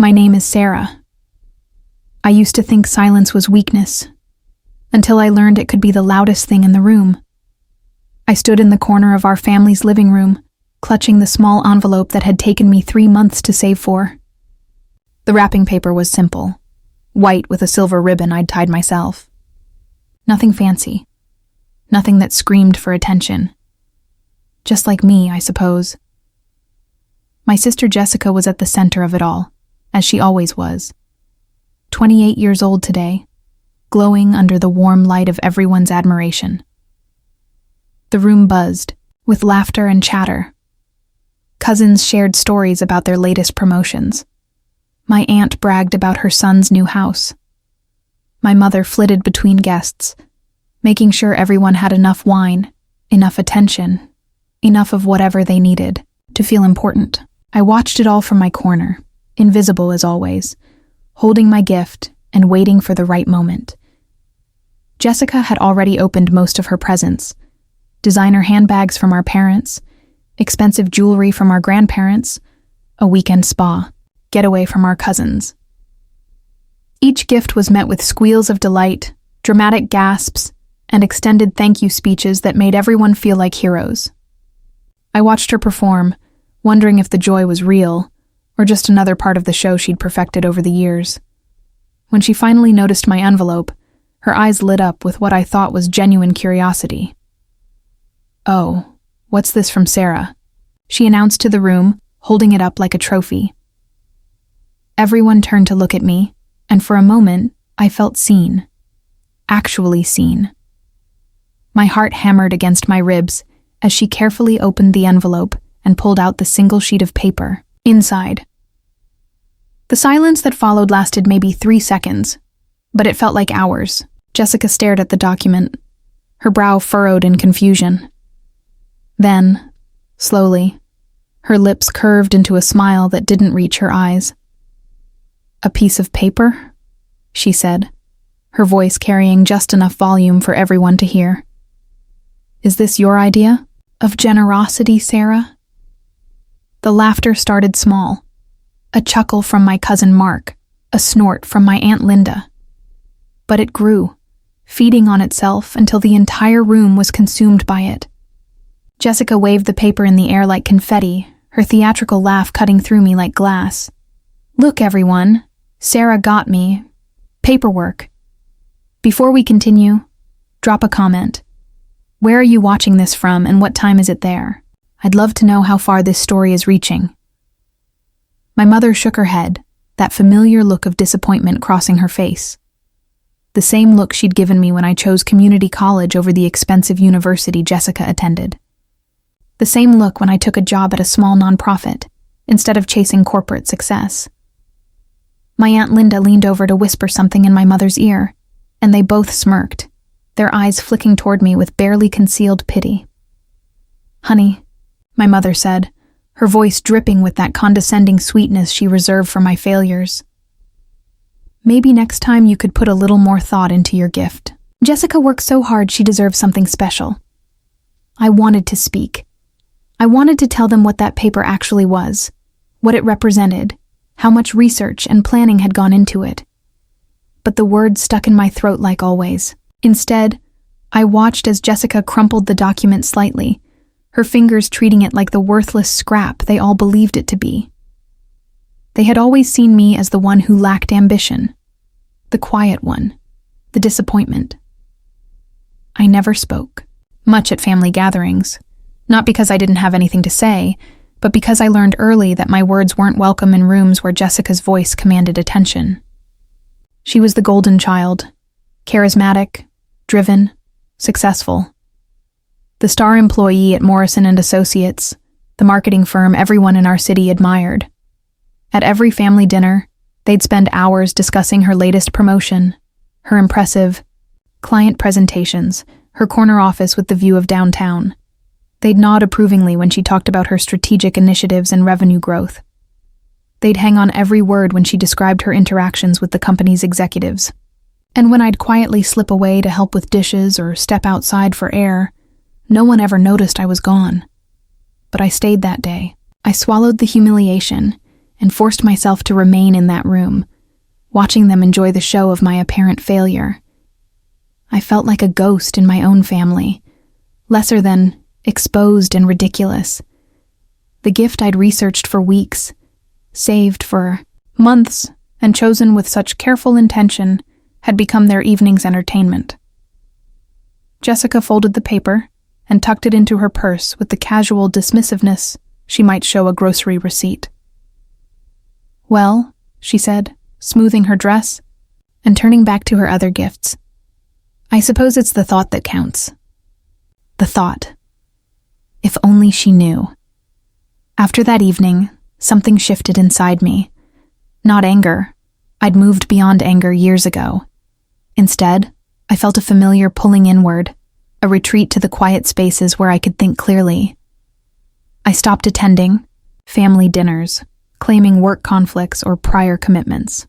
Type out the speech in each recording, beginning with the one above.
My name is Sarah. I used to think silence was weakness, until I learned it could be the loudest thing in the room. I stood in the corner of our family's living room, clutching the small envelope that had taken me 3 months to save for. The wrapping paper was simple, white with a silver ribbon I'd tied myself. Nothing fancy. Nothing that screamed for attention. Just like me, I suppose. My sister Jessica was at the center of it all, as she always was. 28 years old today, glowing under the warm light of everyone's admiration. The room buzzed, with laughter and chatter. Cousins shared stories about their latest promotions. My aunt bragged about her son's new house. My mother flitted between guests, making sure everyone had enough wine, enough attention, enough of whatever they needed to feel important. I watched it all from my corner, invisible as always, holding my gift and waiting for the right moment. Jessica had already opened most of her presents: designer handbags from our parents, expensive jewelry from our grandparents, a weekend spa, getaway from our cousins. Each gift was met with squeals of delight, dramatic gasps, and extended thank you speeches that made everyone feel like heroes. I watched her perform, wondering if the joy was real, or just another part of the show she'd perfected over the years. When she finally noticed my envelope, her eyes lit up with what I thought was genuine curiosity. "Oh, what's this from Sarah?" she announced to the room, holding it up like a trophy. Everyone turned to look at me, and for a moment, I felt seen. Actually seen. My heart hammered against my ribs as she carefully opened the envelope and pulled out the single sheet of paper. Inside. The silence that followed lasted maybe 3 seconds, but it felt like hours. Jessica stared at the document, her brow furrowed in confusion. Then, slowly, her lips curved into a smile that didn't reach her eyes. "A piece of paper?" she said, her voice carrying just enough volume for everyone to hear. "Is this your idea of generosity, Sarah?" The laughter started small. A chuckle from my cousin Mark, a snort from my Aunt Linda. But it grew, feeding on itself until the entire room was consumed by it. Jessica waved the paper in the air like confetti, her theatrical laugh cutting through me like glass. "Look, everyone, Sarah got me. Paperwork." Before we continue, drop a comment. Where are you watching this from and what time is it there? I'd love to know how far this story is reaching. My mother shook her head, that familiar look of disappointment crossing her face. The same look she'd given me when I chose community college over the expensive university Jessica attended. The same look when I took a job at a small nonprofit, instead of chasing corporate success. My Aunt Linda leaned over to whisper something in my mother's ear, and they both smirked, their eyes flicking toward me with barely concealed pity. "Honey," my mother said, her voice dripping with that condescending sweetness she reserved for my failures. "Maybe next time you could put a little more thought into your gift. Jessica worked so hard she deserves something special." I wanted to speak. I wanted to tell them what that paper actually was, what it represented, how much research and planning had gone into it. But the words stuck in my throat like always. Instead, I watched as Jessica crumpled the document slightly, her fingers treating it like the worthless scrap they all believed it to be. They had always seen me as the one who lacked ambition, the quiet one, the disappointment. I never spoke, much at family gatherings, not because I didn't have anything to say, but because I learned early that my words weren't welcome in rooms where Jessica's voice commanded attention. She was the golden child, charismatic, driven, successful. The star employee at Morrison & Associates, the marketing firm everyone in our city admired. At every family dinner, they'd spend hours discussing her latest promotion, her impressive client presentations, her corner office with the view of downtown. They'd nod approvingly when she talked about her strategic initiatives and revenue growth. They'd hang on every word when she described her interactions with the company's executives. And when I'd quietly slip away to help with dishes or step outside for air, no one ever noticed I was gone. But I stayed that day. I swallowed the humiliation and forced myself to remain in that room, watching them enjoy the show of my apparent failure. I felt like a ghost in my own family, lesser than, exposed and ridiculous. The gift I'd researched for weeks, saved for months, and chosen with such careful intention had become their evening's entertainment. Jessica folded the paper and tucked it into her purse with the casual dismissiveness she might show a grocery receipt. "Well," she said, smoothing her dress and turning back to her other gifts, "I suppose it's the thought that counts." The thought. If only she knew. After that evening, something shifted inside me. Not anger. I'd moved beyond anger years ago. Instead, I felt a familiar pulling inward, a retreat to the quiet spaces where I could think clearly. I stopped attending family dinners, claiming work conflicts or prior commitments.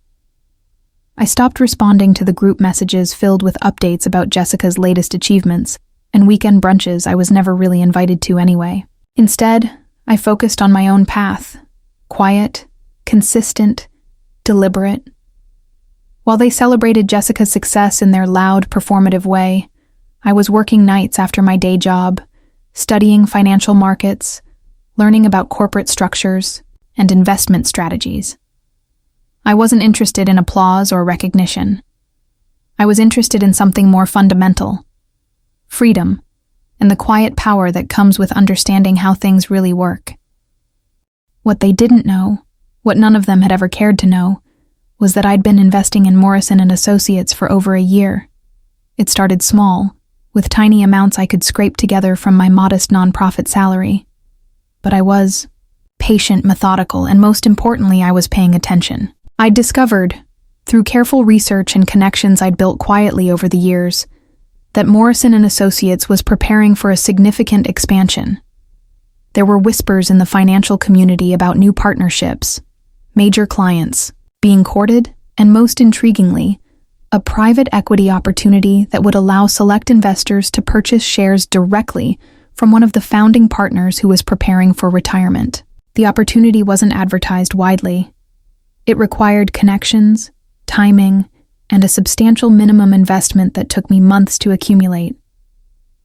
I stopped responding to the group messages filled with updates about Jessica's latest achievements and weekend brunches I was never really invited to anyway. Instead, I focused on my own path, quiet, consistent, deliberate. While they celebrated Jessica's success in their loud, performative way, I was working nights after my day job, studying financial markets, learning about corporate structures, and investment strategies. I wasn't interested in applause or recognition. I was interested in something more fundamental: freedom, and the quiet power that comes with understanding how things really work. What they didn't know, what none of them had ever cared to know, was that I'd been investing in Morrison & Associates for over a year. It started small, with tiny amounts I could scrape together from my modest nonprofit salary. But I was patient, methodical, and most importantly, I was paying attention. I'd discovered, through careful research and connections I'd built quietly over the years, that Morrison & Associates was preparing for a significant expansion. There were whispers in the financial community about new partnerships, major clients, being courted, and most intriguingly, a private equity opportunity that would allow select investors to purchase shares directly from one of the founding partners who was preparing for retirement. The opportunity wasn't advertised widely. It required connections, timing, and a substantial minimum investment that took me months to accumulate.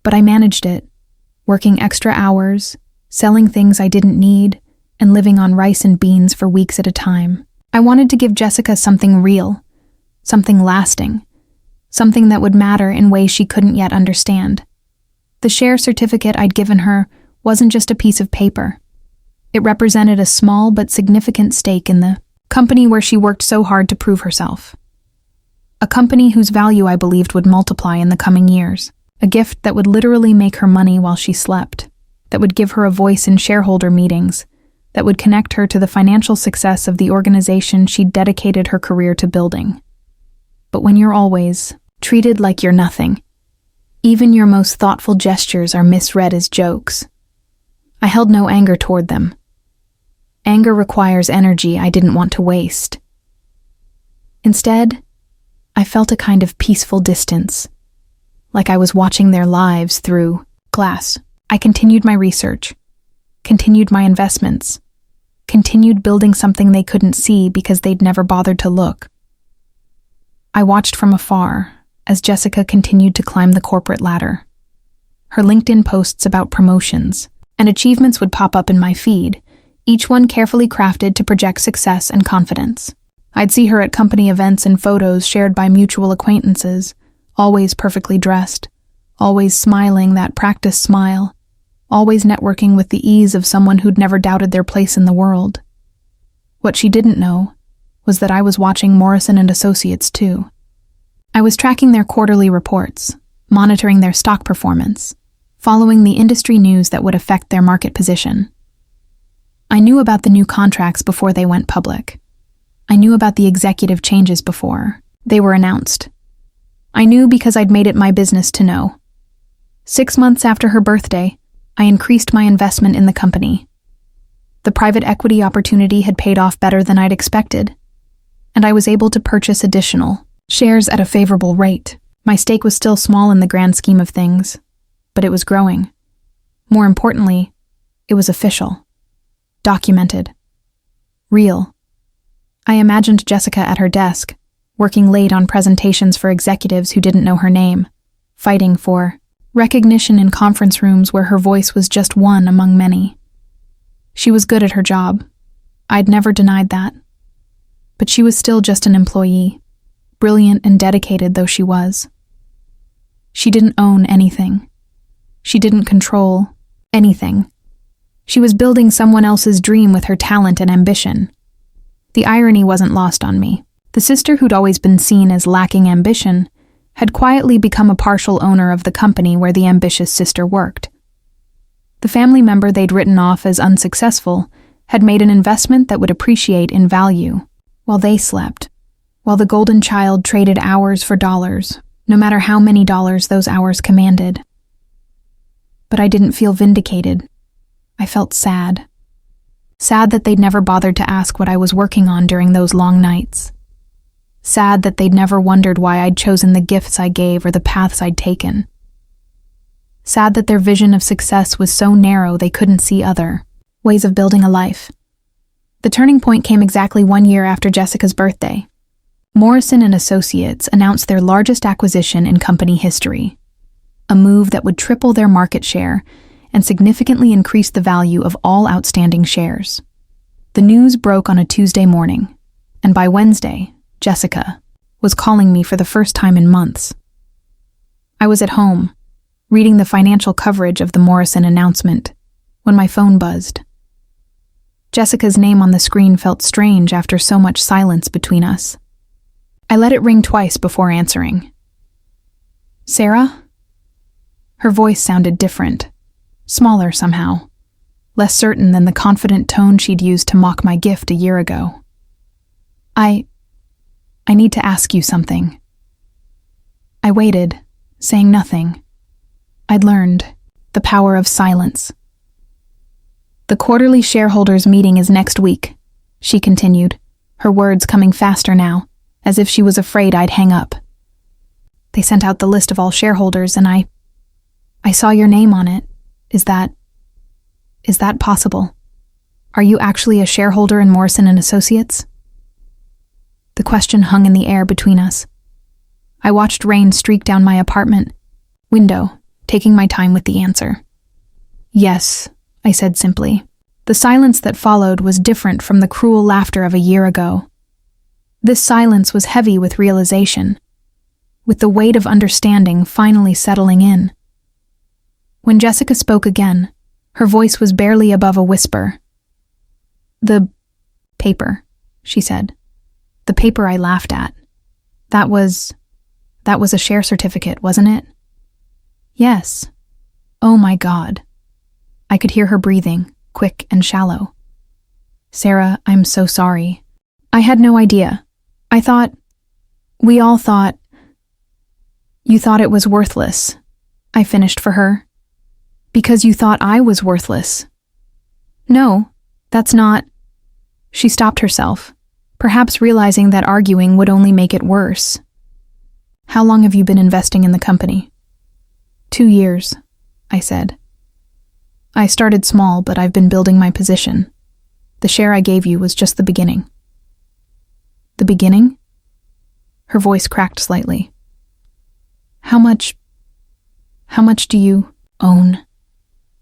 But I managed it, working extra hours, selling things I didn't need, and living on rice and beans for weeks at a time. I wanted to give Jessica something real, something lasting, something that would matter in ways she couldn't yet understand. The share certificate I'd given her wasn't just a piece of paper. It represented a small but significant stake in the company where she worked so hard to prove herself. A company whose value I believed would multiply in the coming years. A gift that would literally make her money while she slept, that would give her a voice in shareholder meetings, that would connect her to the financial success of the organization she'd dedicated her career to building. But when you're always treated like you're nothing, even your most thoughtful gestures are misread as jokes. I held no anger toward them. Anger requires energy I didn't want to waste. Instead, I felt a kind of peaceful distance, like I was watching their lives through glass. I continued my research, continued my investments, continued building something they couldn't see because they'd never bothered to look. I watched from afar as Jessica continued to climb the corporate ladder. Her LinkedIn posts about promotions and achievements would pop up in my feed, each one carefully crafted to project success and confidence. I'd see her at company events and photos shared by mutual acquaintances, always perfectly dressed, always smiling that practiced smile, always networking with the ease of someone who'd never doubted their place in the world. What she didn't know was that I was watching Morrison & Associates too. I was tracking their quarterly reports, monitoring their stock performance, following the industry news that would affect their market position. I knew about the new contracts before they went public. I knew about the executive changes before they were announced. I knew because I'd made it my business to know. 6 months after her birthday, I increased my investment in the company. The private equity opportunity had paid off better than I'd expected, and I was able to purchase additional shares at a favorable rate. My stake was still small in the grand scheme of things, but it was growing. More importantly, it was official, documented, real. I imagined Jessica at her desk, working late on presentations for executives who didn't know her name, fighting for recognition in conference rooms where her voice was just one among many. She was good at her job. I'd never denied that. But she was still just an employee, brilliant and dedicated though she was. She didn't own anything. She didn't control anything. She was building someone else's dream with her talent and ambition. The irony wasn't lost on me. The sister who'd always been seen as lacking ambition had quietly become a partial owner of the company where the ambitious sister worked. The family member they'd written off as unsuccessful had made an investment that would appreciate in value while they slept, while the golden child traded hours for dollars, no matter how many dollars those hours commanded. But I didn't feel vindicated. I felt sad. Sad that they'd never bothered to ask what I was working on during those long nights. Sad that they'd never wondered why I'd chosen the gifts I gave or the paths I'd taken. Sad that their vision of success was so narrow they couldn't see other ways of building a life. The turning point came exactly 1 year after Jessica's birthday. Morrison & Associates announced their largest acquisition in company history, a move that would triple their market share and significantly increase the value of all outstanding shares. The news broke on a Tuesday morning, and by Wednesday, Jessica was calling me for the first time in months. I was at home, reading the financial coverage of the Morrison announcement, when my phone buzzed. Jessica's name on the screen felt strange after so much silence between us. I let it ring twice before answering. "Sarah?" Her voice sounded different, smaller somehow, less certain than the confident tone she'd used to mock my gift a year ago. I need to ask you something." I waited, saying nothing. I'd learned the power of silence. "The quarterly shareholders' meeting is next week," she continued, her words coming faster now, as if she was afraid I'd hang up. "They sent out the list of all shareholders, and I saw your name on it. Is that possible? Are you actually a shareholder in Morrison & Associates?" The question hung in the air between us. I watched rain streak down my apartment window, taking my time with the answer. "Yes," I said simply. The silence that followed was different from the cruel laughter of a year ago. This silence was heavy with realization, with the weight of understanding finally settling in. When Jessica spoke again, her voice was barely above a whisper. "The paper," she said. "The paper I laughed at. That was a share certificate, wasn't it?" "Yes." "Oh my God." I could hear her breathing, quick and shallow. "Sarah, I'm so sorry. I had no idea. We all thought. You thought it was worthless," I finished for her. "Because you thought I was worthless." "No, that's not." She stopped herself, perhaps realizing that arguing would only make it worse. "How long have you been investing in the company?" 2 years, I said. "I started small, but I've been building my position. The share I gave you was just the beginning." "The beginning?" Her voice cracked slightly. How much do you own?"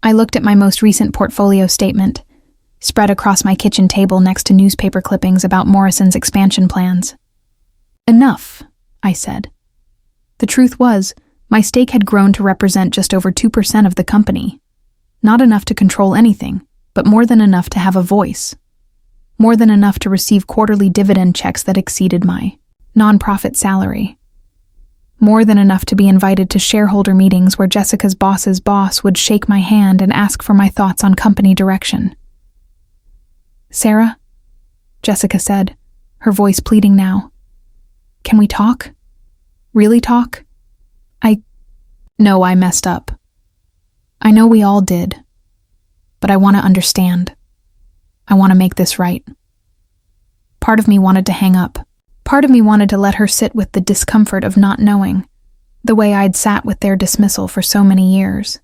I looked at my most recent portfolio statement, spread across my kitchen table next to newspaper clippings about Morrison's expansion plans. "Enough," I said. The truth was, my stake had grown to represent just over 2% of the company. Not enough to control anything, but more than enough to have a voice. More than enough to receive quarterly dividend checks that exceeded my nonprofit salary. More than enough to be invited to shareholder meetings where Jessica's boss's boss would shake my hand and ask for my thoughts on company direction. "Sarah," Jessica said, her voice pleading now. "Can we talk? Really talk? I messed up. I know we all did. But I want to understand. I want to make this right." Part of me wanted to hang up. Part of me wanted to let her sit with the discomfort of not knowing, the way I'd sat with their dismissal for so many years.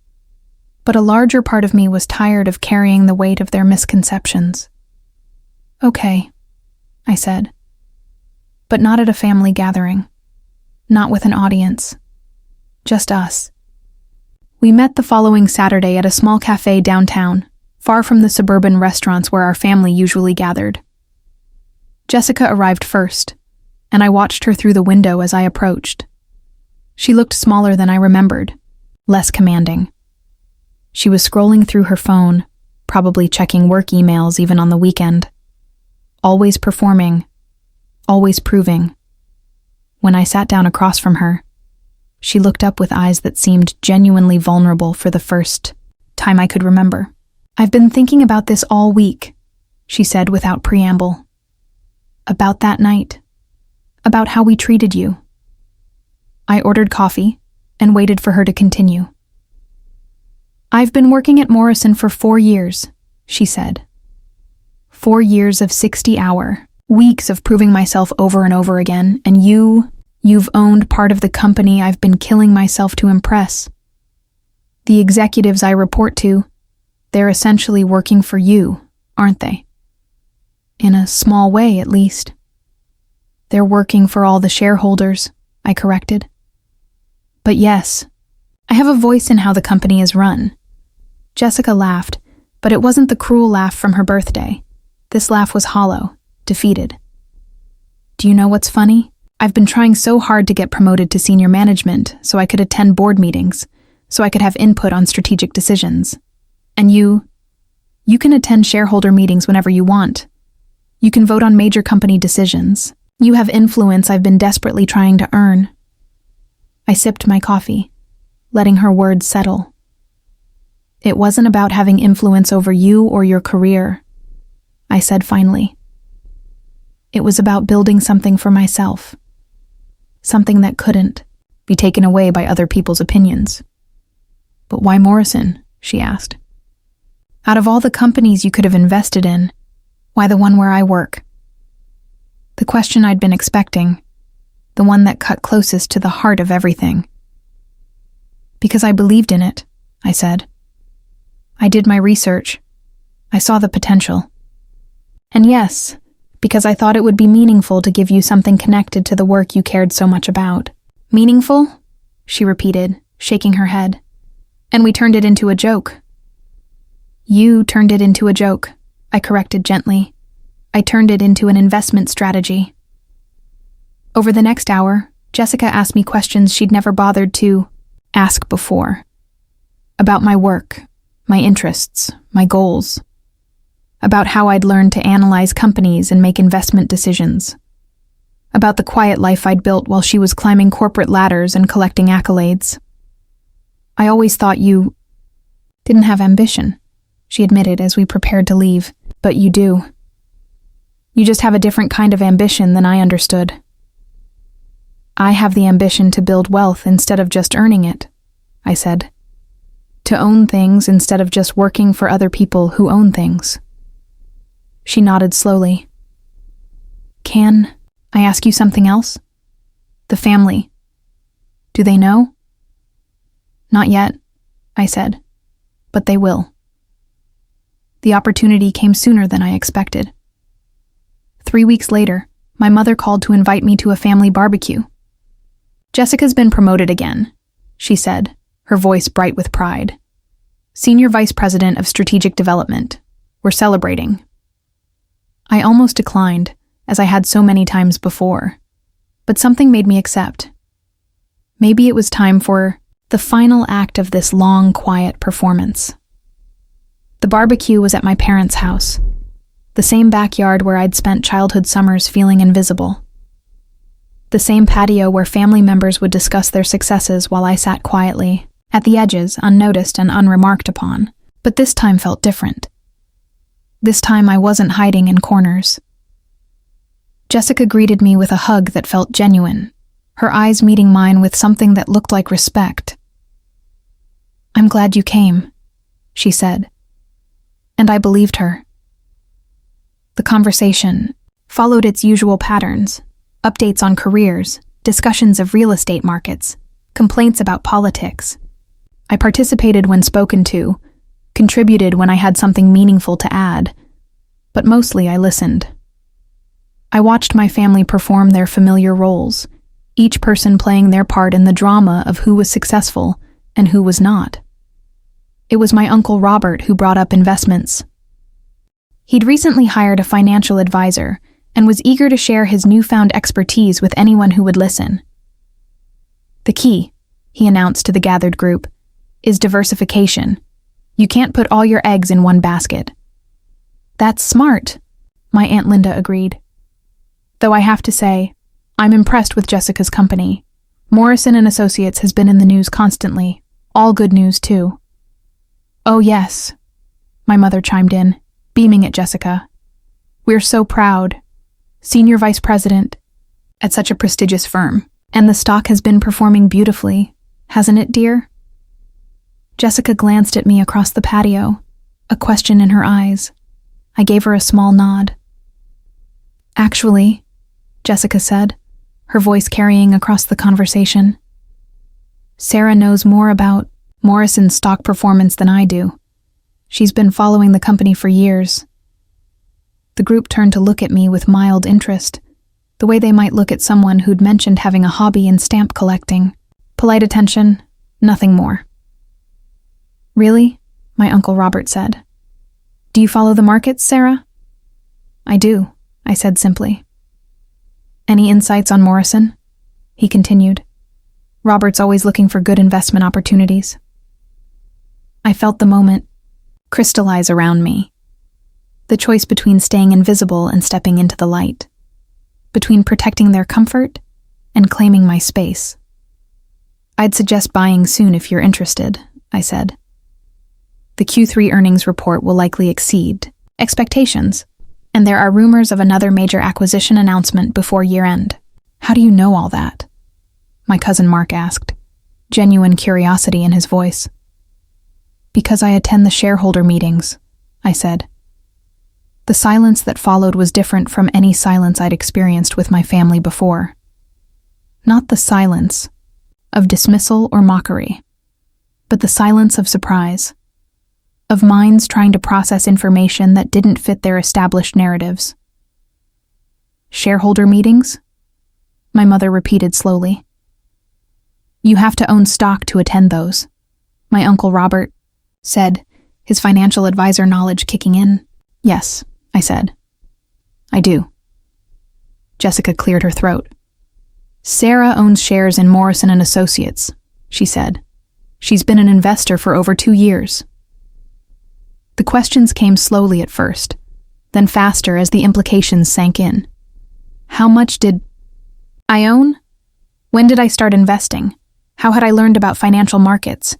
But a larger part of me was tired of carrying the weight of their misconceptions. "Okay," I said. But not at a family gathering. Not with an audience. Just us. We met the following Saturday at a small cafe downtown, far from the suburban restaurants where our family usually gathered. Jessica arrived first, and I watched her through the window as I approached. She looked smaller than I remembered, less commanding. She was scrolling through her phone, probably checking work emails even on the weekend. Always performing, always proving. When I sat down across from her, she looked up with eyes that seemed genuinely vulnerable for the first time I could remember. "I've been thinking about this all week," she said without preamble. "About that night. About how we treated you." I ordered coffee and waited for her to continue. "I've been working at Morrison for 4 years," she said. 4 years of 60-hour, weeks of proving myself over and over again, and you've owned part of the company I've been killing myself to impress. The executives I report to, they're essentially working for you, aren't they? In a small way, at least. They're working for all the shareholders, I corrected. But yes, I have a voice in how the company is run. Jessica laughed, but it wasn't the cruel laugh from her birthday. This laugh was hollow, defeated. "Do you know what's funny? I've been trying so hard to get promoted to senior management so I could attend board meetings, so I could have input on strategic decisions. And you can attend shareholder meetings whenever you want. You can vote on major company decisions. You have influence I've been desperately trying to earn." I sipped my coffee, letting her words settle. "It wasn't about having influence over you or your career," I said finally. "It was about building something for myself. Something that couldn't be taken away by other people's opinions." "But why Morrison?" she asked. "Out of all the companies you could have invested in, why the one where I work?" The question I'd been expecting, the one that cut closest to the heart of everything. "Because I believed in it," I said. "I did my research. I saw the potential. And yes, because I thought it would be meaningful to give you something connected to the work you cared so much about." "Meaningful?" she repeated, shaking her head. "And we turned it into a joke." "You turned it into a joke," I corrected gently. "I turned it into an investment strategy." Over the next hour, Jessica asked me questions she'd never bothered to ask before. About my work, my interests, my goals. About how I'd learned to analyze companies and make investment decisions. About the quiet life I'd built while she was climbing corporate ladders and collecting accolades. "I always thought you didn't have ambition," she admitted as we prepared to leave. "But you do. You just have a different kind of ambition than I understood." "I have the ambition to build wealth instead of just earning it," I said. "To own things instead of just working for other people who own things." She nodded slowly. "Can I ask you something else? The family. Do they know?" "Not yet," I said, "but they will." The opportunity came sooner than I expected. 3 weeks later, my mother called to invite me to a family barbecue. "Jessica's been promoted again," she said, her voice bright with pride. "Senior Vice President of Strategic Development. We're celebrating." I almost declined, as I had so many times before, but something made me accept. Maybe it was time for the final act of this long, quiet performance. The barbecue was at my parents' house, the same backyard where I'd spent childhood summers feeling invisible. The same patio where family members would discuss their successes while I sat quietly, at the edges, unnoticed and unremarked upon. But this time felt different. This time I wasn't hiding in corners. Jessica greeted me with a hug that felt genuine, her eyes meeting mine with something that looked like respect. "I'm glad you came," she said. And I believed her. The conversation followed its usual patterns: updates on careers, discussions of real estate markets, complaints about politics. I participated when spoken to, contributed when I had something meaningful to add, but mostly I listened. I watched my family perform their familiar roles, each person playing their part in the drama of who was successful and who was not. It was my Uncle Robert who brought up investments. He'd recently hired a financial advisor and was eager to share his newfound expertise with anyone who would listen. "The key," he announced to the gathered group, "is diversification. You can't put all your eggs in one basket." "That's smart," my Aunt Linda agreed. "Though I have to say, I'm impressed with Jessica's company. Morrison & Associates has been in the news constantly. All good news, too." "Oh, yes," my mother chimed in, beaming at Jessica. "We're so proud. Senior Vice President at such a prestigious firm. And the stock has been performing beautifully, hasn't it, dear?" Jessica glanced at me across the patio, a question in her eyes. I gave her a small nod. "Actually," Jessica said, her voice carrying across the conversation, "Sarah knows more about Morrison's stock performance than I do. She's been following the company for years." The group turned to look at me with mild interest, the way they might look at someone who'd mentioned having a hobby in stamp collecting. Polite attention, nothing more. "Really?" my Uncle Robert said. "Do you follow the markets, Sarah?" "I do," I said simply. "Any insights on Morrison?" he continued. "Robert's always looking for good investment opportunities." I felt the moment crystallize around me. The choice between staying invisible and stepping into the light. Between protecting their comfort and claiming my space. "I'd suggest buying soon if you're interested," I said. "The Q3 earnings report will likely exceed expectations, and there are rumors of another major acquisition announcement before year-end." "How do you know all that?" my cousin Mark asked, genuine curiosity in his voice. "Because I attend the shareholder meetings," I said. The silence that followed was different from any silence I'd experienced with my family before. Not the silence of dismissal or mockery, but the silence of surprise, of minds trying to process information that didn't fit their established narratives. "Shareholder meetings?" my mother repeated slowly. "You have to own stock to attend those," my Uncle Robert said, his financial advisor knowledge kicking in. "Yes," I said. "I do." Jessica cleared her throat. "Sarah owns shares in Morrison & Associates," she said. "She's been an investor for over 2 years." The questions came slowly at first, then faster as the implications sank in. How much did I own? When did I start investing? How had I learned about financial markets?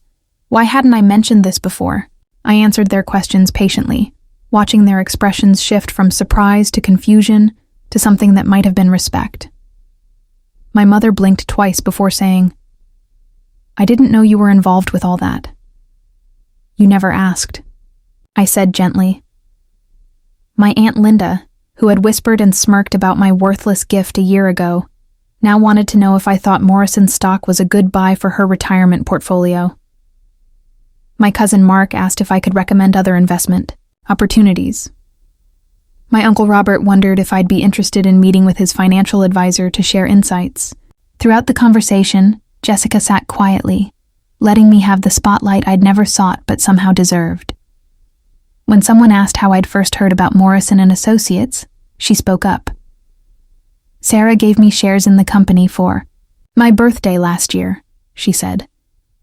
Why hadn't I mentioned this before? I answered their questions patiently, watching their expressions shift from surprise to confusion to something that might have been respect. My mother blinked twice before saying, "I didn't know you were involved with all that." "You never asked," I said gently. My Aunt Linda, who had whispered and smirked about my worthless gift a year ago, now wanted to know if I thought Morrison stock was a good buy for her retirement portfolio. My cousin Mark asked if I could recommend other investment opportunities. My Uncle Robert wondered if I'd be interested in meeting with his financial advisor to share insights. Throughout the conversation, Jessica sat quietly, letting me have the spotlight I'd never sought but somehow deserved. When someone asked how I'd first heard about Morrison & Associates, she spoke up. "Sarah gave me shares in the company for my birthday last year," she said.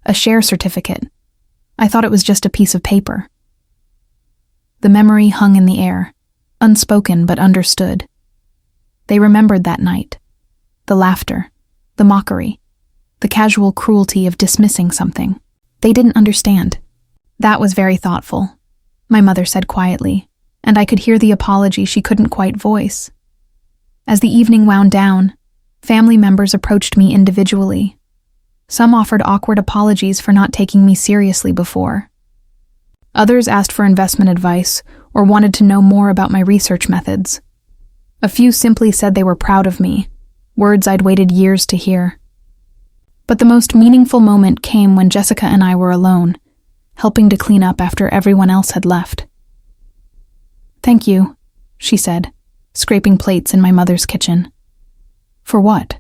"A share certificate. I thought it was just a piece of paper." The memory hung in the air, unspoken but understood. They remembered that night. The laughter, the mockery, the casual cruelty of dismissing something. They didn't understand. "That was very thoughtful," my mother said quietly, and I could hear the apology she couldn't quite voice. As the evening wound down, family members approached me individually. Some offered awkward apologies for not taking me seriously before. Others asked for investment advice or wanted to know more about my research methods. A few simply said they were proud of me, words I'd waited years to hear. But the most meaningful moment came when Jessica and I were alone, helping to clean up after everyone else had left. "Thank you," she said, scraping plates in my mother's kitchen. For what?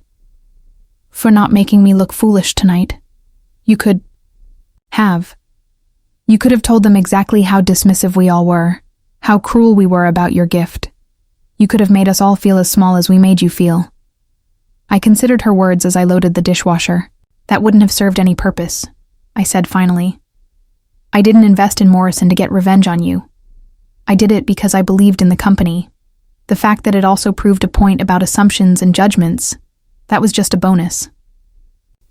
For not making me look foolish tonight. You could have told them exactly how dismissive we all were, how cruel we were about your gift. You could have made us all feel as small as we made you feel. I considered her words as I loaded the dishwasher. That wouldn't have served any purpose, I said finally. I didn't invest in Morrison to get revenge on you. I did it because I believed in the company. The fact that it also proved a point about assumptions and judgments, that was just a bonus.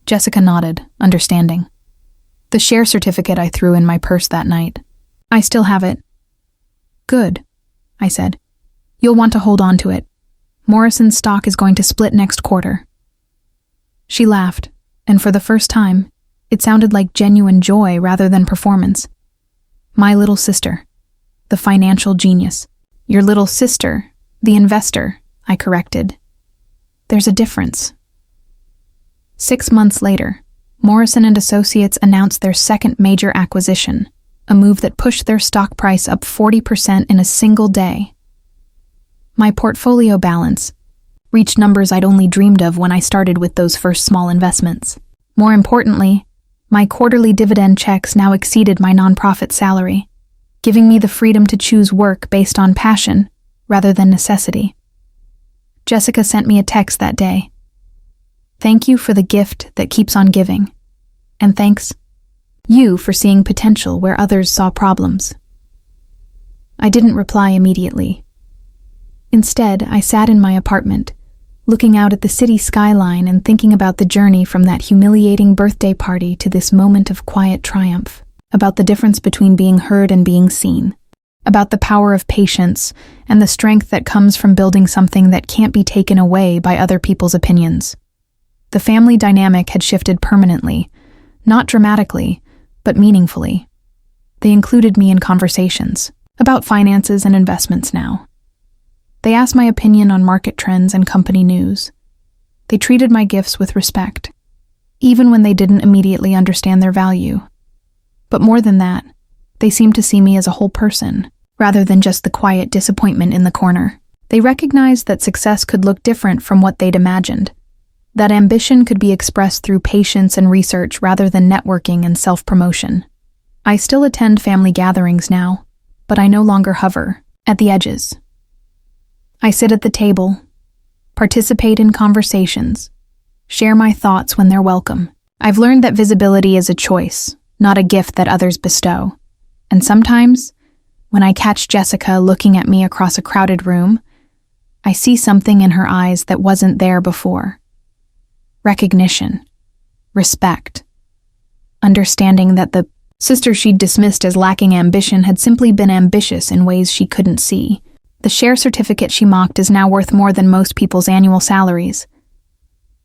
Jessica nodded, understanding. The share certificate I threw in my purse that night. I still have it. Good, I said. You'll want to hold on to it. Morrison's stock is going to split next quarter. She laughed, and for the first time, it sounded like genuine joy rather than performance. My little sister, the financial genius. Your little sister, the investor, I corrected. There's a difference. 6 months later, Morrison & Associates announced their second major acquisition, a move that pushed their stock price up 40% in a single day. My portfolio balance reached numbers I'd only dreamed of when I started with those first small investments. More importantly, my quarterly dividend checks now exceeded my nonprofit salary, giving me the freedom to choose work based on passion rather than necessity. Jessica sent me a text that day. Thank you for the gift that keeps on giving. And thanks, you, for seeing potential where others saw problems. I didn't reply immediately. Instead, I sat in my apartment, looking out at the city skyline and thinking about the journey from that humiliating birthday party to this moment of quiet triumph, about the difference between being heard and being seen, about the power of patience and the strength that comes from building something that can't be taken away by other people's opinions. The family dynamic had shifted permanently, not dramatically, but meaningfully. They included me in conversations about finances and investments now. They asked my opinion on market trends and company news. They treated my gifts with respect, even when they didn't immediately understand their value. But more than that, they seemed to see me as a whole person, rather than just the quiet disappointment in the corner. They recognized that success could look different from what they'd imagined, that ambition could be expressed through patience and research rather than networking and self-promotion. I still attend family gatherings now, but I no longer hover at the edges. I sit at the table, participate in conversations, share my thoughts when they're welcome. I've learned that visibility is a choice, not a gift that others bestow. And sometimes, when I catch Jessica looking at me across a crowded room, I see something in her eyes that wasn't there before. Recognition, respect, understanding that the sister she'd dismissed as lacking ambition had simply been ambitious in ways she couldn't see. The share certificate she mocked is now worth more than most people's annual salaries.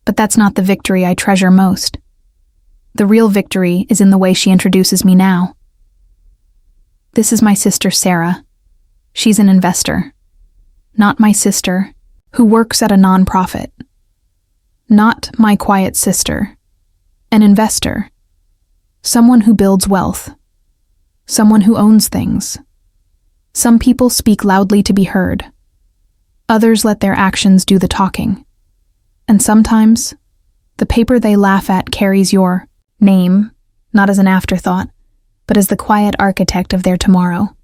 But that's not the victory I treasure most. The real victory is in the way she introduces me now. This is my sister Sarah. She's an investor. Not my sister, who works at a nonprofit. Not my quiet sister. An investor. Someone who builds wealth. Someone who owns things. Some people speak loudly to be heard. Others let their actions do the talking. And sometimes, the paper they laugh at carries your name, not as an afterthought, but as the quiet architect of their tomorrow.